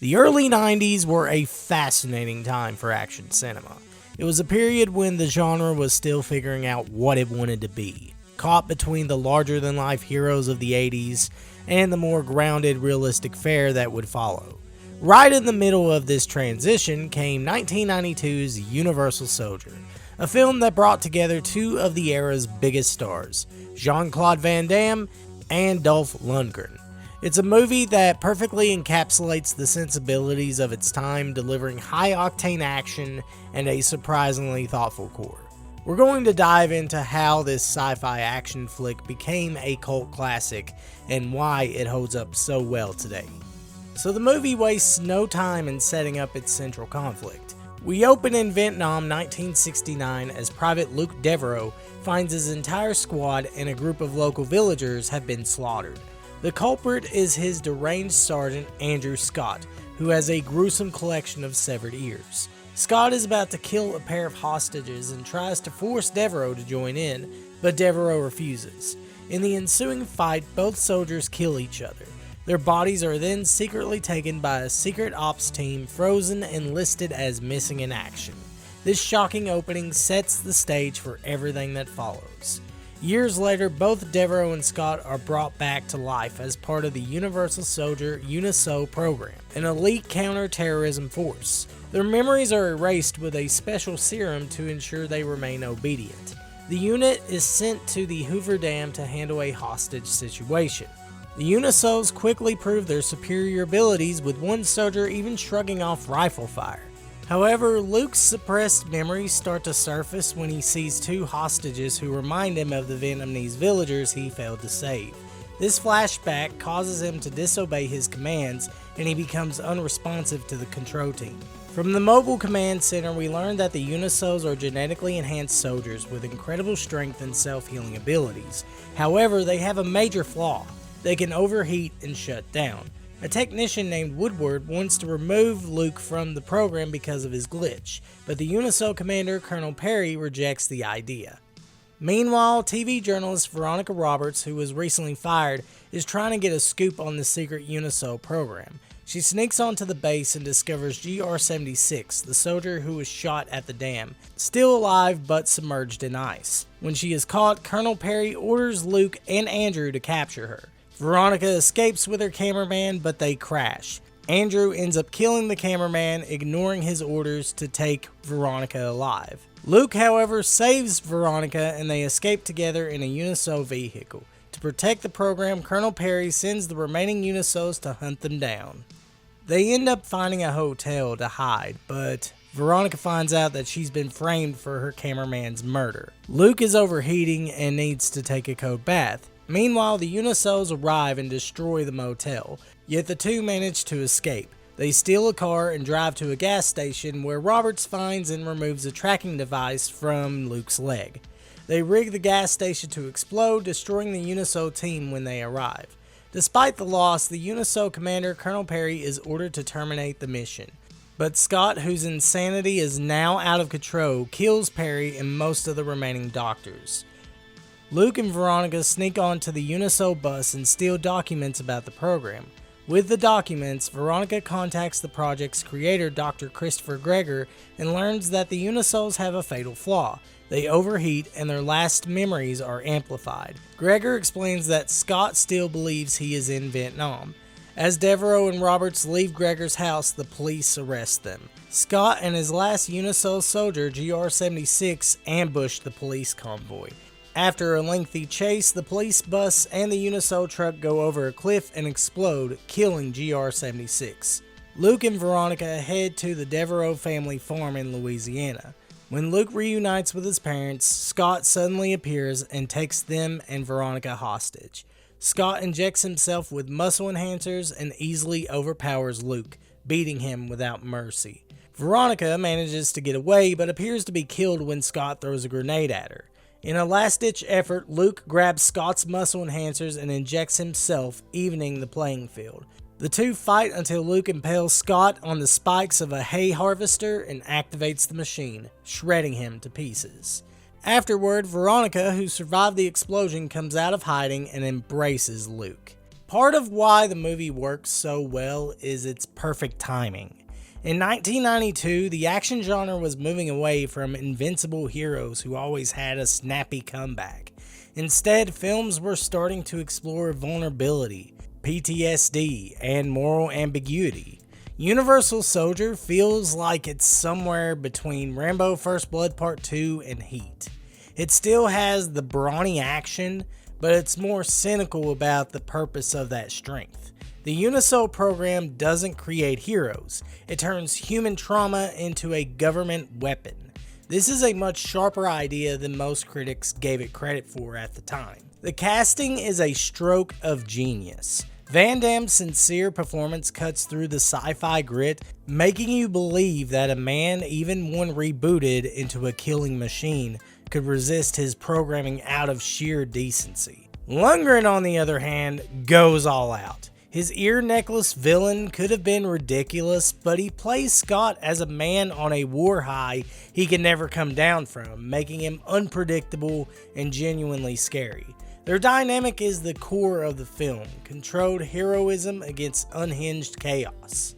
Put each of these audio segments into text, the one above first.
The early 90s were a fascinating time for action cinema. It was a period when the genre was still figuring out what it wanted to be, caught between the larger-than-life heroes of the 80s and the more grounded, realistic fare that would follow. Right in the middle of this transition came 1992's Universal Soldier, a film that brought together two of the era's biggest stars, Jean-Claude Van Damme and Dolph Lundgren. It's a movie that perfectly encapsulates the sensibilities of its time, delivering high-octane action and a surprisingly thoughtful core. We're going to dive into how this sci-fi action flick became a cult classic and why it holds up so well today. So the movie wastes no time in setting up its central conflict. We open in Vietnam 1969 as Private Luke Devereaux finds his entire squad and a group of local villagers have been slaughtered. The culprit is his deranged sergeant Andrew Scott, who has a gruesome collection of severed ears. Scott is about to kill a pair of hostages and tries to force Devereaux to join in, but Devereaux refuses. In the ensuing fight, both soldiers kill each other. Their bodies are then secretly taken by a secret ops team, frozen and listed as missing in action. This shocking opening sets the stage for everything that follows. Years later, both Devereaux and Scott are brought back to life as part of the Universal Soldier UNISO program, an elite counter-terrorism force. Their memories are erased with a special serum to ensure they remain obedient. The unit is sent to the Hoover Dam to handle a hostage situation. The UNISOs quickly prove their superior abilities, with one soldier even shrugging off rifle fire. However, Luke's suppressed memories start to surface when he sees two hostages who remind him of the Vietnamese villagers he failed to save. This flashback causes him to disobey his commands, and he becomes unresponsive to the control team. From the Mobile Command Center, we learn that the UNISOs are genetically enhanced soldiers with incredible strength and self-healing abilities. However, they have a major flaw. They can overheat and shut down. A technician named Woodward wants to remove Luke from the program because of his glitch, but the UNISO commander, Colonel Perry, rejects the idea. Meanwhile, TV journalist Veronica Roberts, who was recently fired, is trying to get a scoop on the secret UNISO program. She sneaks onto the base and discovers GR-76, the soldier who was shot at the dam, still alive but submerged in ice. When she is caught, Colonel Perry orders Luke and Andrew to capture her. Veronica escapes with her cameraman, but they crash. Andrew ends up killing the cameraman, ignoring his orders to take Veronica alive. Luke, however, saves Veronica and they escape together in a UNISO vehicle. To protect the program, Colonel Perry sends the remaining UNISOs to hunt them down. They end up finding a hotel to hide, but Veronica finds out that she's been framed for her cameraman's murder. Luke is overheating and needs to take a cold bath. Meanwhile, the UNISOs arrive and destroy the motel, yet the two manage to escape. They steal a car and drive to a gas station where Roberts finds and removes a tracking device from Luke's leg. They rig the gas station to explode, destroying the UNISO team when they arrive. Despite the loss, the UNISO commander, Colonel Perry, is ordered to terminate the mission. But Scott, whose insanity is now out of control, kills Perry and most of the remaining doctors. Luke and Veronica sneak onto the UNISO bus and steal documents about the program. With the documents, Veronica contacts the project's creator, Dr. Christopher Greger, and learns that the UNISOs have a fatal flaw. They overheat and their last memories are amplified. Greger explains that Scott still believes he is in Vietnam. As Devereaux and Roberts leave Greger's house, the police arrest them. Scott and his last UNISO soldier, GR-76, ambush the police convoy. After a lengthy chase, the police bus and the UNISO truck go over a cliff and explode, killing GR-76. Luke and Veronica head to the Devereaux family farm in Louisiana. When Luke reunites with his parents, Scott suddenly appears and takes them and Veronica hostage. Scott injects himself with muscle enhancers and easily overpowers Luke, beating him without mercy. Veronica manages to get away but appears to be killed when Scott throws a grenade at her. In a last-ditch effort, Luke grabs Scott's muscle enhancers and injects himself, evening the playing field. The two fight until Luke impales Scott on the spikes of a hay harvester and activates the machine, shredding him to pieces. Afterward, Veronica, who survived the explosion, comes out of hiding and embraces Luke. Part of why the movie works so well is its perfect timing. In 1992, the action genre was moving away from invincible heroes who always had a snappy comeback. Instead, films were starting to explore vulnerability, PTSD, and moral ambiguity. Universal Soldier feels like it's somewhere between Rambo First Blood Part 2 and Heat. It still has the brawny action, but it's more cynical about the purpose of that strength. The Unisol program doesn't create heroes, it turns human trauma into a government weapon. This is a much sharper idea than most critics gave it credit for at the time. The casting is a stroke of genius. Van Damme's sincere performance cuts through the sci-fi grit, making you believe that a man, even when rebooted into a killing machine, could resist his programming out of sheer decency. Lundgren, on the other hand, goes all out. His ear necklace villain could have been ridiculous, but he plays Scott as a man on a war high he can never come down from, making him unpredictable and genuinely scary. Their dynamic is the core of the film, controlled heroism against unhinged chaos.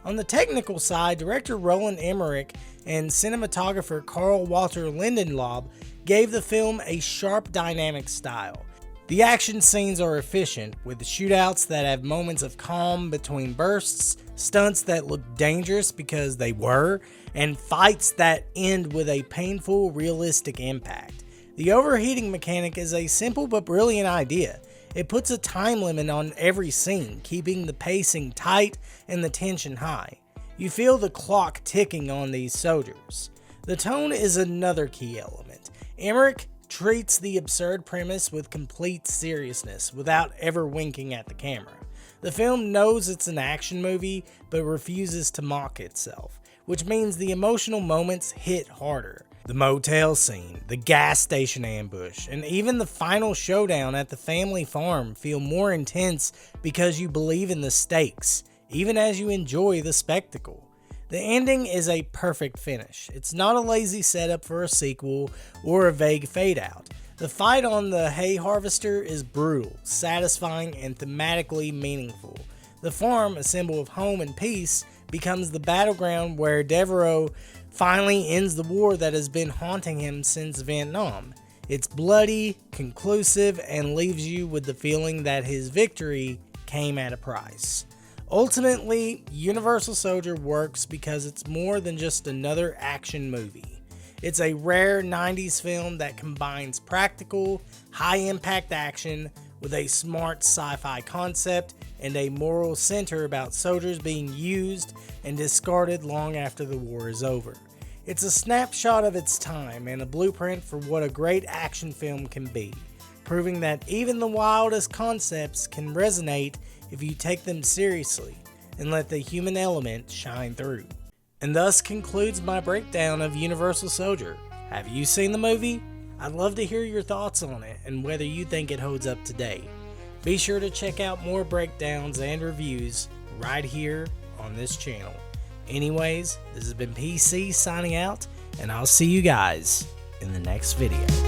On the technical side, director Roland Emmerich and cinematographer Carl Walter Lindenlaub gave the film a sharp dynamic style. The action scenes are efficient, with shootouts that have moments of calm between bursts, stunts that look dangerous because they were, and fights that end with a painful, realistic impact. The overheating mechanic is a simple but brilliant idea. It puts a time limit on every scene, keeping the pacing tight and the tension high. You feel the clock ticking on these soldiers. The tone is another key element. Emmerich treats the absurd premise with complete seriousness without ever winking at the camera. The film knows it's an action movie but refuses to mock itself, which means the emotional moments hit harder. The motel scene, the gas station ambush, and even the final showdown at the family farm feel more intense because you believe in the stakes, even as you enjoy the spectacle. The ending is a perfect finish. It's not a lazy setup for a sequel or a vague fade out. The fight on the hay harvester is brutal, satisfying, and thematically meaningful. The farm, a symbol of home and peace, becomes the battleground where Devereaux finally ends the war that has been haunting him since Vietnam. It's bloody, conclusive, and leaves you with the feeling that his victory came at a price. Ultimately, Universal Soldier works because it's more than just another action movie. It's a rare 90s film that combines practical, high-impact action with a smart sci-fi concept and a moral center about soldiers being used and discarded long after the war is over. It's a snapshot of its time and a blueprint for what a great action film can be, proving that even the wildest concepts can resonate if you take them seriously and let the human element shine through. And thus concludes my breakdown of Universal Soldier. Have you seen the movie? I'd love to hear your thoughts on it and whether you think it holds up today. Be sure to check out more breakdowns and reviews right here on this channel. Anyways, this has been PC signing out, and I'll see you guys in the next video.